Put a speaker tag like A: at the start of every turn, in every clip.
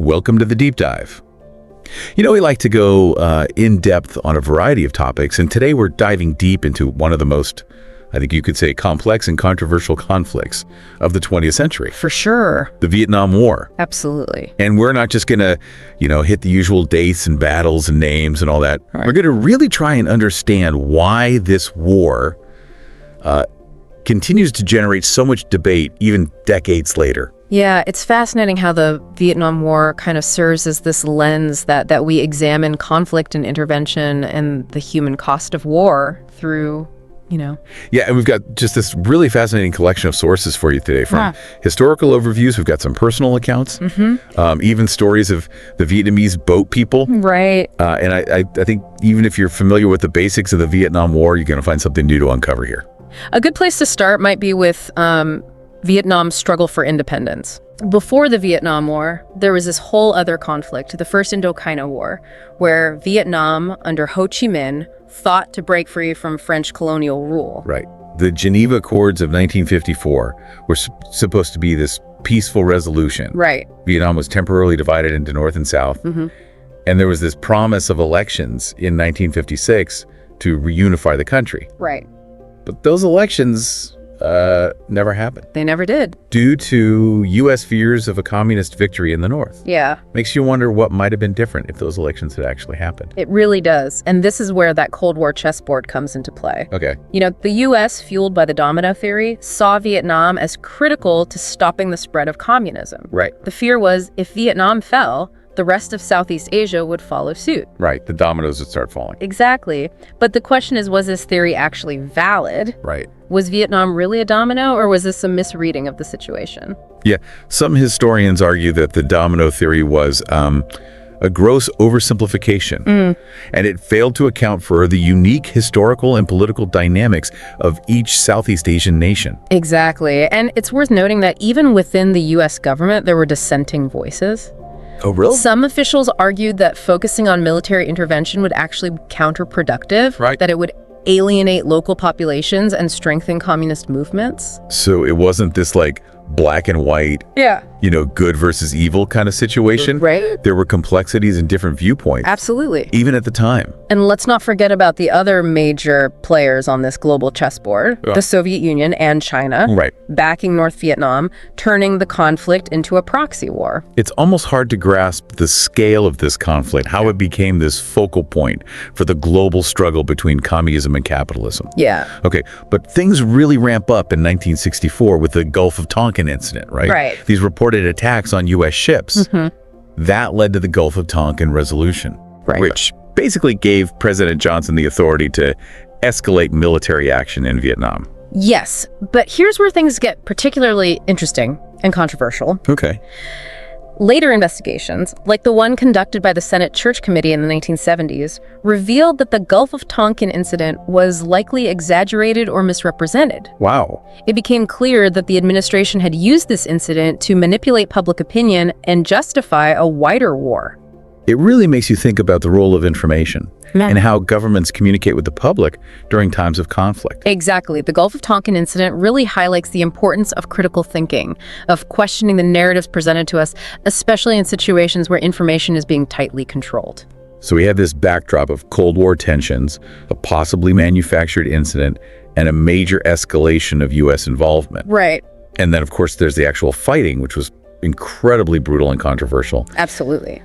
A: Welcome to the Deep Dive. We like to go in-depth on a variety of topics, and today we're diving deep into one of the most, I think you could say, complex and controversial conflicts of the 20th century.
B: For sure.
A: The Vietnam War.
B: Absolutely.
A: And we're not just going to, hit the usual dates and battles and names and all that.
B: Right.
A: We're going to really try and understand why this war continues to generate so much debate even decades later.
B: Yeah, it's fascinating how the Vietnam War kind of serves as this lens that we examine conflict and intervention and the human cost of war through,
A: Yeah, and we've got just this really fascinating collection of sources for you today, from historical overviews. We've got some personal accounts, even stories of the Vietnamese boat people.
B: Right.
A: And I think even if you're familiar with the basics of the Vietnam War, you're going to find something new to uncover here.
B: A good place to start might be with Vietnam's struggle for independence. Before the Vietnam War, there was this whole other conflict, the First Indochina War, where Vietnam, under Ho Chi Minh, fought to break free from French colonial rule.
A: Right. The Geneva Accords of 1954 were supposed to be this peaceful resolution.
B: Right.
A: Vietnam was temporarily divided into North and South. And there was this promise of elections in 1956 to reunify the country.
B: Right.
A: But those elections never happened.
B: They never did.
A: Due to U.S. fears of a communist victory in the North.
B: Yeah.
A: Makes you wonder what might have been different if those elections had actually happened.
B: It really does. And this is where that Cold War chessboard comes into play.
A: Okay.
B: The U.S., fueled by the domino theory, saw Vietnam as critical to stopping the spread of communism.
A: Right.
B: The fear was if Vietnam fell, the rest of Southeast Asia would follow suit.
A: Right. The dominoes would start falling.
B: Exactly. But the question is, was this theory actually valid?
A: Right.
B: Was Vietnam really a domino, or was this a misreading of the situation?
A: Yeah. Some historians argue that the domino theory was a gross oversimplification, and it failed to account for the unique historical and political dynamics of each Southeast Asian nation.
B: Exactly. And it's worth noting that even within the U.S. government, there were dissenting voices.
A: Oh, really?
B: Some officials argued that focusing on military intervention would actually be counterproductive,
A: Right.
B: that it would alienate local populations and strengthen communist movements.
A: So it wasn't this black and white, good versus evil kind of situation.
B: Right.
A: There were complexities and different viewpoints.
B: Absolutely.
A: Even at the time.
B: And let's not forget about the other major players on this global chessboard, the Soviet Union and China,
A: Right.
B: backing North Vietnam, turning the conflict into a proxy war.
A: It's almost hard to grasp the scale of this conflict, how it became this focal point for the global struggle between communism and capitalism.
B: Yeah.
A: Okay, but things really ramp up in 1964 with the Gulf of Tonkin incident, right?
B: Right.
A: These reported attacks on U.S. ships. That led to the Gulf of Tonkin resolution,
B: Right.
A: which basically gave President Johnson the authority to escalate military action in Vietnam.
B: Yes, but here's where things get particularly interesting and controversial.
A: Okay.
B: Later investigations, like the one conducted by the Senate Church Committee in the 1970s, revealed that the Gulf of Tonkin incident was likely exaggerated or misrepresented.
A: Wow.
B: It became clear that the administration had used this incident to manipulate public opinion and justify a wider war.
A: It really makes you think about the role of information and how governments communicate with the public during times of conflict.
B: Exactly. The Gulf of Tonkin incident really highlights the importance of critical thinking, of questioning the narratives presented to us, especially in situations where information is being tightly controlled.
A: So we have this backdrop of Cold War tensions, a possibly manufactured incident, and a major escalation of U.S. involvement.
B: Right.
A: And then, of course, there's the actual fighting, which was incredibly brutal and controversial.
B: Absolutely.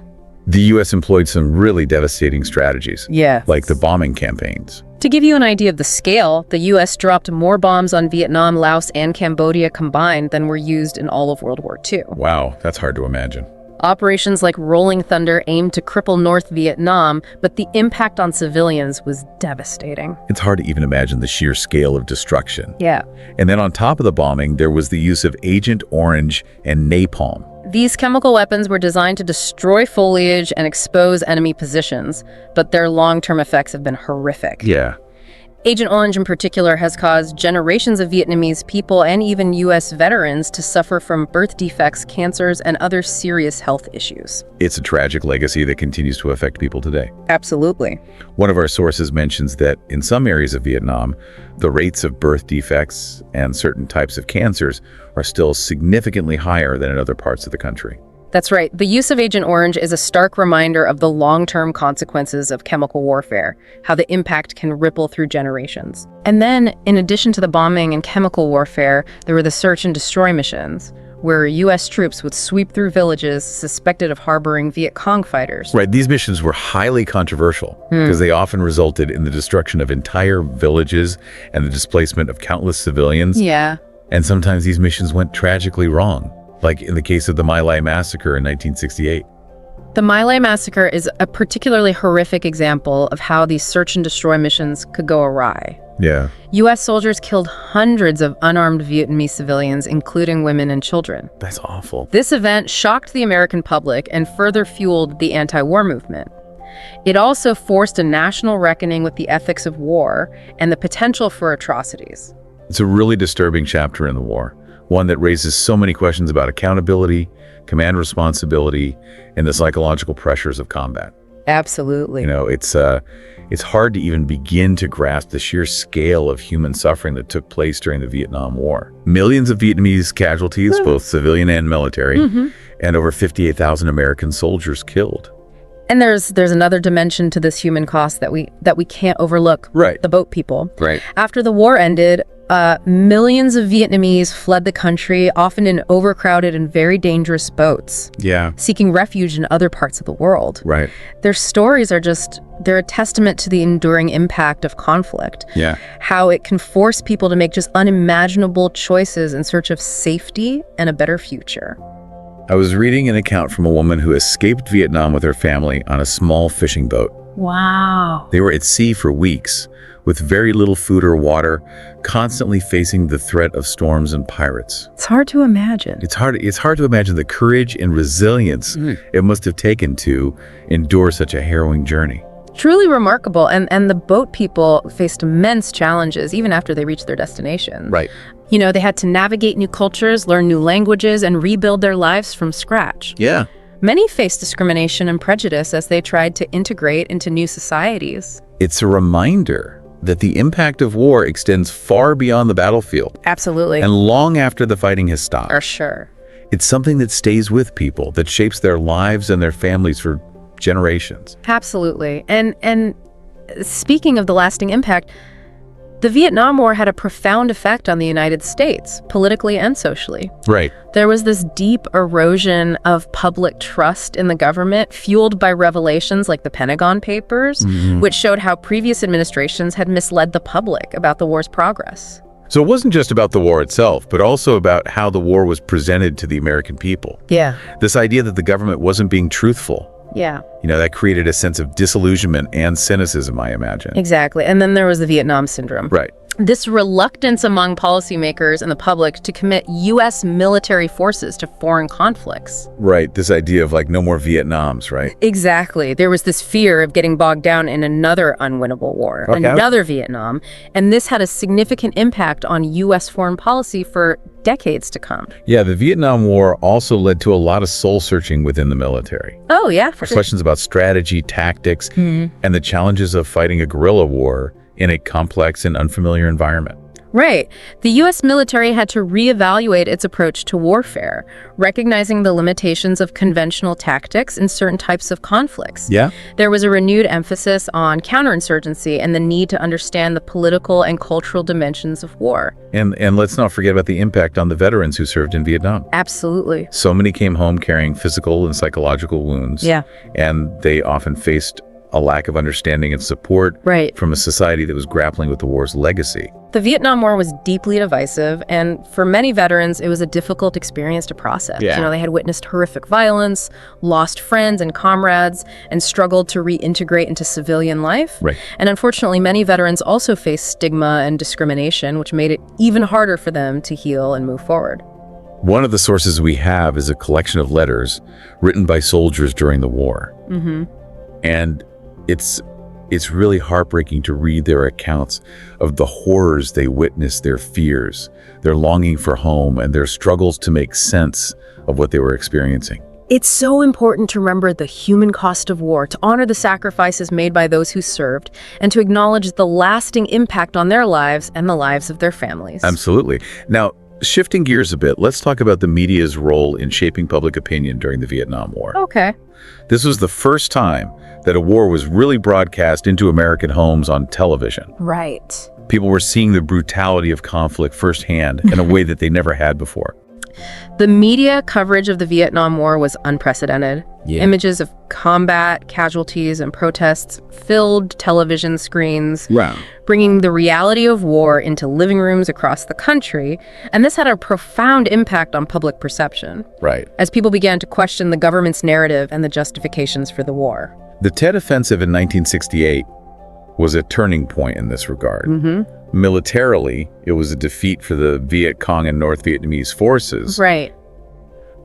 A: The U.S. employed some really devastating strategies,
B: Yeah.
A: like the bombing campaigns.
B: To give you an idea of the scale, the U.S. dropped more bombs on Vietnam, Laos, and Cambodia combined than were used in all of World War II.
A: Wow, that's hard to imagine.
B: Operations like Rolling Thunder aimed to cripple North Vietnam, but the impact on civilians was devastating.
A: It's hard to even imagine the sheer scale of destruction.
B: Yeah.
A: And then on top of the bombing, there was the use of Agent Orange and napalm.
B: These chemical weapons were designed to destroy foliage and expose enemy positions, but their long-term effects have been horrific.
A: Yeah.
B: Agent Orange in particular has caused generations of Vietnamese people and even U.S. veterans to suffer from birth defects, cancers, and other serious health issues.
A: It's a tragic legacy that continues to affect people today.
B: Absolutely.
A: One of our sources mentions that in some areas of Vietnam, the rates of birth defects and certain types of cancers are still significantly higher than in other parts of the country.
B: That's right. The use of Agent Orange is a stark reminder of the long-term consequences of chemical warfare, how the impact can ripple through generations. And then, in addition to the bombing and chemical warfare, there were the search and destroy missions, where U.S. troops would sweep through villages suspected of harboring Viet Cong fighters.
A: Right, these missions were highly controversial because they often resulted in the destruction of entire villages and the displacement of countless civilians.
B: Yeah.
A: And sometimes these missions went tragically wrong, like in the case of the My Lai Massacre in 1968.
B: The My Lai Massacre is a particularly horrific example of how these search and destroy missions could go awry.
A: Yeah.
B: U.S. soldiers killed hundreds of unarmed Vietnamese civilians, including women and children.
A: That's awful.
B: This event shocked the American public and further fueled the anti-war movement. It also forced a national reckoning with the ethics of war and the potential for atrocities.
A: It's a really disturbing chapter in the war, one that raises so many questions about accountability, command responsibility, and the psychological pressures of combat.
B: Absolutely.
A: You know, it's hard to even begin to grasp the sheer scale of human suffering that took place during the Vietnam War. Millions of Vietnamese casualties, both civilian and military, and over 58,000 American soldiers killed.
B: And there's another dimension to this human cost that we can't overlook.
A: Right.
B: The boat people.
A: Right.
B: After the war ended, millions of Vietnamese fled the country, often in overcrowded and very dangerous boats,
A: Yeah.
B: seeking refuge in other parts of the world.
A: Right.
B: Their stories they're a testament to the enduring impact of conflict.
A: Yeah.
B: How it can force people to make just unimaginable choices in search of safety and a better future.
A: I was reading an account from a woman who escaped Vietnam with her family on a small fishing boat.
B: Wow.
A: They were at sea for weeks, with very little food or water, constantly facing the threat of storms and pirates.
B: It's hard to imagine.
A: It's hard to imagine the courage and resilience it must have taken to endure such a harrowing journey.
B: Truly remarkable. And the boat people faced immense challenges even after they reached their destination.
A: Right.
B: You know, they had to navigate new cultures, learn new languages, and rebuild their lives from scratch.
A: Yeah.
B: Many faced discrimination and prejudice as they tried to integrate into new societies.
A: It's a reminder that the impact of war extends far beyond the battlefield
B: Absolutely.
A: and long after the fighting has stopped.
B: For sure.
A: It's something that stays with people, that shapes their lives and their families for generations.
B: Absolutely. And speaking of the lasting impact, the Vietnam War had a profound effect on the United States, politically and socially.
A: Right.
B: There was this deep erosion of public trust in the government, fueled by revelations like the Pentagon Papers, which showed how previous administrations had misled the public about the war's progress.
A: So it wasn't just about the war itself, but also about how the war was presented to the American people.
B: Yeah.
A: This idea that the government wasn't being truthful,
B: Yeah,
A: you know, that created a sense of disillusionment and cynicism, I imagine.
B: exactly. And then there was the Vietnam syndrome.
A: Right.
B: This reluctance among policymakers and the public to commit U.S. military forces to foreign conflicts.
A: Right. This idea of like no more Vietnams, right?
B: Exactly. There was this fear of getting bogged down in another unwinnable war,
A: Okay.
B: another Vietnam, and this had a significant impact on U.S. foreign policy for decades to come.
A: Yeah, the Vietnam War also led to a lot of soul searching within the military.
B: Oh, yeah. For sure.
A: Questions about strategy, tactics, and the challenges of fighting a guerrilla war in a complex and unfamiliar environment.
B: Right. The U.S. military had to reevaluate its approach to warfare, recognizing the limitations of conventional tactics in certain types of conflicts.
A: Yeah?
B: There was a renewed emphasis on counterinsurgency and the need to understand the political and cultural dimensions of war.
A: And let's not forget about the impact on the veterans who served in Vietnam.
B: Absolutely.
A: So many came home carrying physical and psychological wounds.
B: Yeah.
A: And they often faced a lack of understanding and support
B: Right.
A: from a society that was grappling with the war's legacy.
B: The Vietnam War was deeply divisive, and for many veterans, it was a difficult experience to process.
A: Yeah.
B: You know, they had witnessed horrific violence, lost friends and comrades, and struggled to reintegrate into civilian life.
A: Right.
B: And unfortunately, many veterans also faced stigma and discrimination, which made it even harder for them to heal and move forward.
A: One of the sources we have is a collection of letters written by soldiers during the war. And it's really heartbreaking to read their accounts of the horrors they witnessed, their fears, their longing for home, and their struggles to make sense of what they were experiencing.
B: It's so important to remember the human cost of war, to honor the sacrifices made by those who served, and to acknowledge the lasting impact on their lives and the lives of their families.
A: Absolutely. Now, shifting gears a bit, let's talk about the media's role in shaping public opinion during the Vietnam War.
B: Okay.
A: This was the first time that a war was really broadcast into American homes on television.
B: Right.
A: People were seeing the brutality of conflict firsthand in a way that they never had before.
B: The media coverage of the Vietnam War was unprecedented.
A: Yeah.
B: Images of combat, casualties, and protests filled television screens,
A: Wow.
B: bringing the reality of war into living rooms across the country. And this had a profound impact on public perception,
A: Right.
B: as people began to question the government's narrative and the justifications for the war.
A: The Tet Offensive in 1968 was a turning point in this regard.
B: Mm-hmm.
A: Militarily, it was a defeat for the Viet Cong and North Vietnamese forces.
B: Right.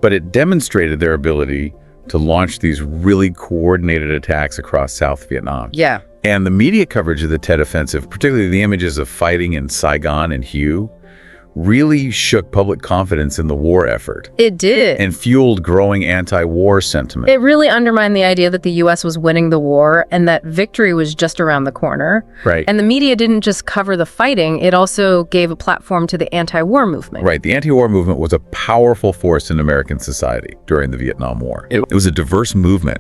A: But it demonstrated their ability to launch these really coordinated attacks across South Vietnam.
B: Yeah.
A: And the media coverage of the Tet Offensive, particularly the images of fighting in Saigon and Hue, really shook public confidence in the war effort
B: It did.
A: and fueled growing anti-war sentiment.
B: It really undermined the idea that the U.S. was winning the war and that victory was just around the corner.
A: Right.
B: And the media didn't just cover the fighting, it also gave a platform to the anti-war movement.
A: Right. The anti-war movement was a powerful force in American society during the Vietnam War. It was a diverse movement,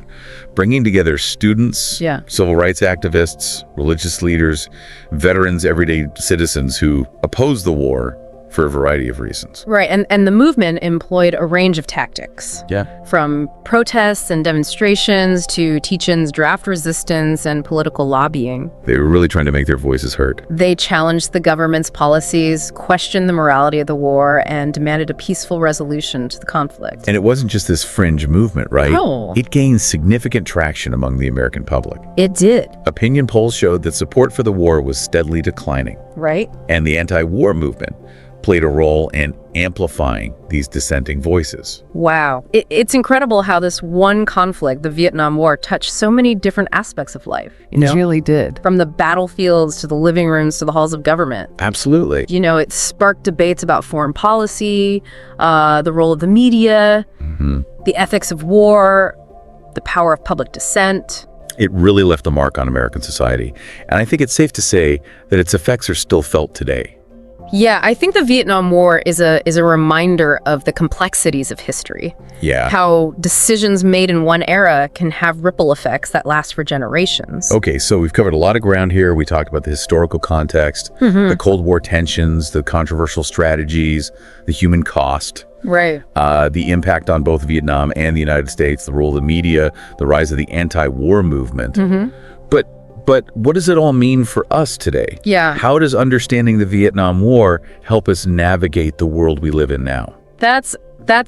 A: bringing together students,
B: Yeah.
A: civil rights activists, religious leaders, veterans, everyday citizens who opposed the war for a variety of reasons.
B: Right, and the movement employed a range of tactics,
A: Yeah.
B: from protests and demonstrations to teach-ins, draft resistance, and political lobbying.
A: They were really trying to make their voices heard.
B: They challenged the government's policies, questioned the morality of the war, and demanded a peaceful resolution to the conflict.
A: And it wasn't just this fringe movement, right?
B: No.
A: It gained significant traction among the American public.
B: It did,
A: Opinion polls showed that support for the war was steadily declining,
B: right?
A: and the anti-war movement played a role in amplifying these dissenting voices.
B: Wow. It's incredible how this one conflict, the Vietnam War, touched so many different aspects of life. You know?
C: It really did.
B: From the battlefields to the living rooms to the halls of government.
A: Absolutely.
B: You know, it sparked debates about foreign policy, the role of the media, the ethics of war, the power of public dissent.
A: It really left a mark on American society. And I think it's safe to say that its effects are still felt today.
B: Yeah, I think the Vietnam War is a reminder of the complexities of history.
A: Yeah.
B: How decisions made in one era can have ripple effects that last for generations.
A: Okay, so we've covered a lot of ground here. We talked about the historical context, the Cold War tensions, the controversial strategies, the human cost,
B: Right.
A: the impact on both Vietnam and the United States, the role of the media, the rise of the anti-war movement. But what does it all mean for us today?
B: Yeah.
A: How does understanding the Vietnam War help us navigate the world we live in now?
B: That's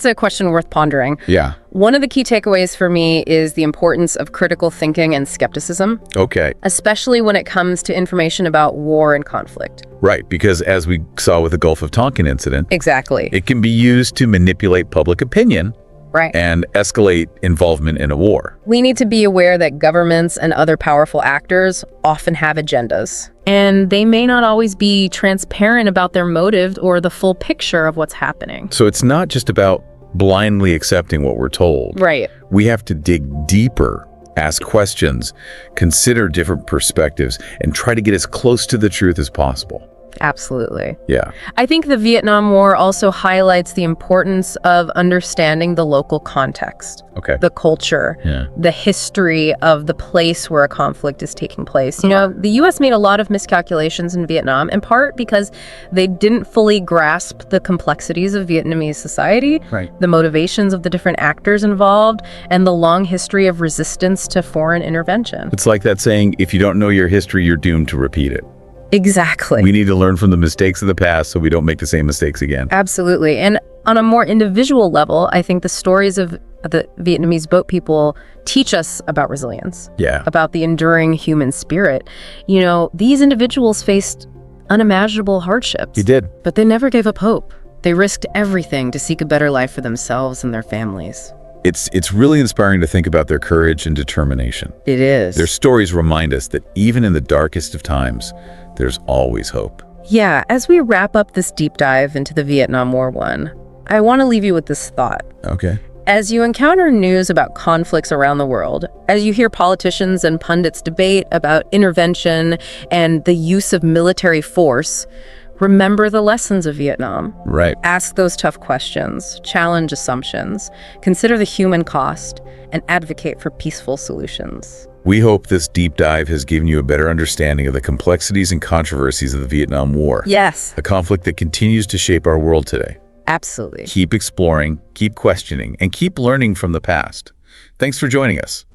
B: a question worth pondering.
A: Yeah.
B: One of the key takeaways for me is the importance of critical thinking and skepticism,
A: Okay.
B: especially when it comes to information about war and conflict.
A: Right, because as we saw with the Gulf of Tonkin incident,
B: Exactly.
A: it can be used to manipulate public opinion
B: Right.
A: and escalate involvement in a war.
B: We need to be aware that governments and other powerful actors often have agendas, and they may not always be transparent about their motive or the full picture of what's happening.
A: So it's not just about blindly accepting what we're told.
B: Right.
A: We have to dig deeper, ask questions, consider different perspectives, and try to get as close to the truth as possible.
B: Absolutely.
A: Yeah.
B: I think the Vietnam War also highlights the importance of understanding the local context,
A: Okay.
B: the culture,
A: Yeah.
B: the history of the place where a conflict is taking place. You know, the U.S. made a lot of miscalculations in Vietnam, in part because they didn't fully grasp the complexities of Vietnamese society,
A: Right.
B: the motivations of the different actors involved, and the long history of resistance to foreign intervention.
A: It's like that saying, if you don't know your history, you're doomed to repeat it.
B: Exactly.
A: We need to learn from the mistakes of the past so we don't make the same mistakes again.
B: Absolutely. And on a more individual level, I think the stories of the Vietnamese boat people teach us about resilience,
A: Yeah.
B: about the enduring human spirit. You know, these individuals faced unimaginable hardships.
A: You did.
B: But they never gave up hope. They risked everything to seek a better life for themselves and their families.
A: It's really inspiring to think about their courage and determination.
B: It is.
A: Their stories remind us that even in the darkest of times, there's always hope.
B: Yeah, as we wrap up this deep dive into the Vietnam War I want to leave you with this thought.
A: Okay.
B: As you encounter news about conflicts around the world, as you hear politicians and pundits debate about intervention and the use of military force, Remember the lessons of Vietnam.
A: Right.
B: Ask those tough questions, challenge assumptions, consider the human cost, and advocate for peaceful solutions.
A: We hope this deep dive has given you a better understanding of the complexities and controversies of the Vietnam War.
B: Yes,
A: A conflict that continues to shape our world today.
B: absolutely.
A: Keep exploring, keep questioning, and keep learning from the past. Thanks for joining us.